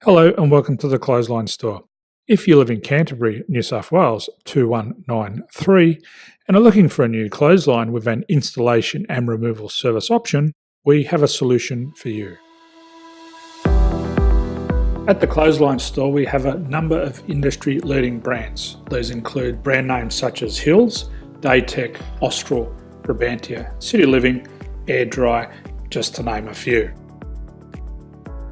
Hello and welcome to the Clothesline Store. If you live in Canterbury, New South Wales 2193 and are looking for a new clothesline with an installation and removal service option, we have a solution for you. At the Clothesline Store we have a number of industry-leading brands. These include brand names such as Hills, Daytech, Austral, Brabantia, City Living, Air Dry, just to name a few.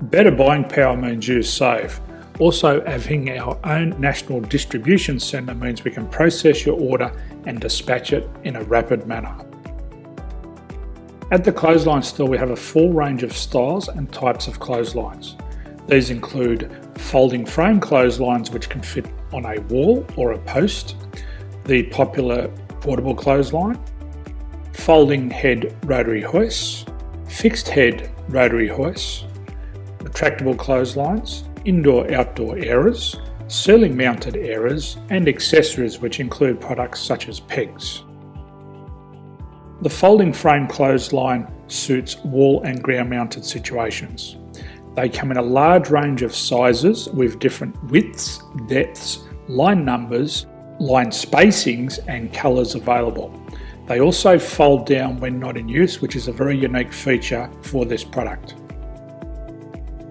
Better buying power means you save. Also, having our own national distribution centre means we can process your order and dispatch it in a rapid manner. At the Clothesline Store we have a full range of styles and types of clotheslines. These include folding frame clotheslines which can fit on a wall or a post, the popular portable clothesline, folding head rotary hoists, fixed head rotary hoists, retractable clotheslines, indoor-outdoor airers, ceiling mounted airers and accessories which include products such as pegs. The folding frame clothesline suits wall and ground mounted situations. They come in a large range of sizes with different widths, depths, line numbers, line spacings and colours available. They also fold down when not in use, which is a very unique feature for this product.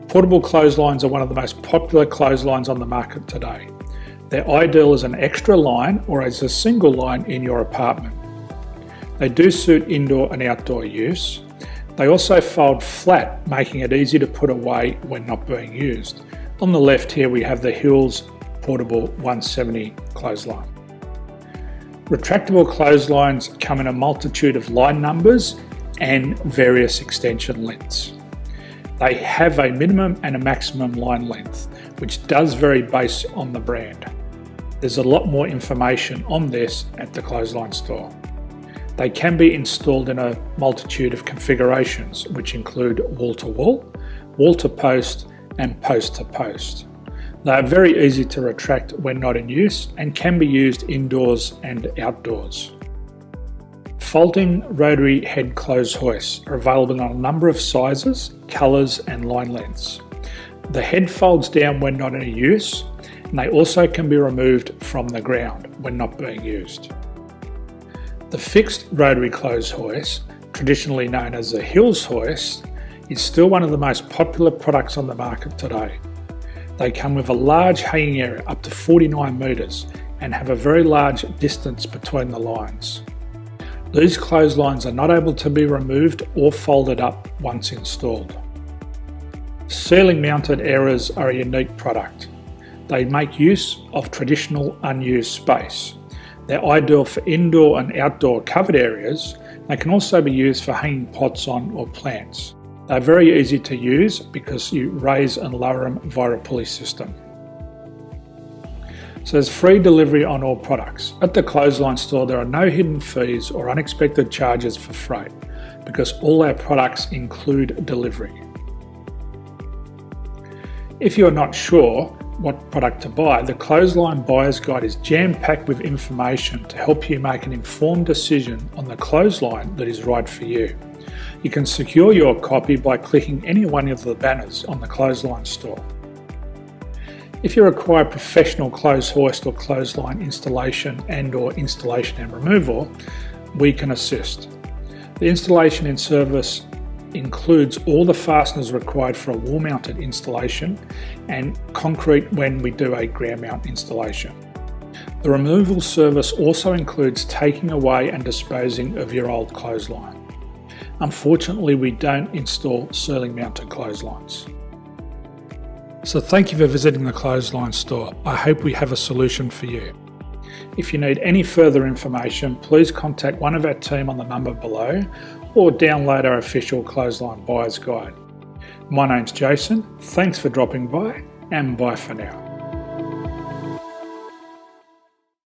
Portable clotheslines are one of the most popular clotheslines on the market today. They're ideal as an extra line or as a single line in your apartment. They do suit indoor and outdoor use. They also fold flat, making it easy to put away when not being used. On the left here we have the Hills Portable 170 clothesline. Retractable clotheslines come in a multitude of line numbers and various extension lengths. They have a minimum and a maximum line length, which does vary based on the brand. There's a lot more information on this at the Clothesline Store. They can be installed in a multitude of configurations, which include wall-to-wall, wall-to-post and post-to-post. They are very easy to retract when not in use and can be used indoors and outdoors. Folding rotary head clothes hoists are available in a number of sizes, colours and line lengths. The head folds down when not in use, and they also can be removed from the ground when not being used. The fixed rotary clothes hoist, traditionally known as the Hills hoist, is still one of the most popular products on the market today. They come with a large hanging area up to 49 metres and have a very large distance between the lines. These clotheslines are not able to be removed or folded up once installed. Ceiling mounted airers are a unique product. They make use of traditional unused space. They're ideal for indoor and outdoor covered areas. They can also be used for hanging pots on or plants. They're very easy to use because you raise and lower them via a pulley system. So there's free delivery on all products. At the Clothesline Store there are no hidden fees or unexpected charges for freight because all our products include delivery. If you're not sure what product to buy, the Clothesline Buyer's Guide is jam-packed with information to help you make an informed decision on the clothesline that is right for you. You can secure your copy by clicking any one of the banners on the Clothesline Store. If you require professional clothes hoist or clothesline installation and/or installation and removal, we can assist. The installation and service includes all the fasteners required for a wall-mounted installation and concrete when we do a ground mount installation. The removal service also includes taking away and disposing of your old clothesline. Unfortunately, we don't install ceiling mounted clotheslines. So thank you for visiting the Clothesline Store. I hope we have a solution for you. If you need any further information, please contact one of our team on the number below or download our official Clothesline Buyer's Guide. My name's Jason, thanks for dropping by and bye for now.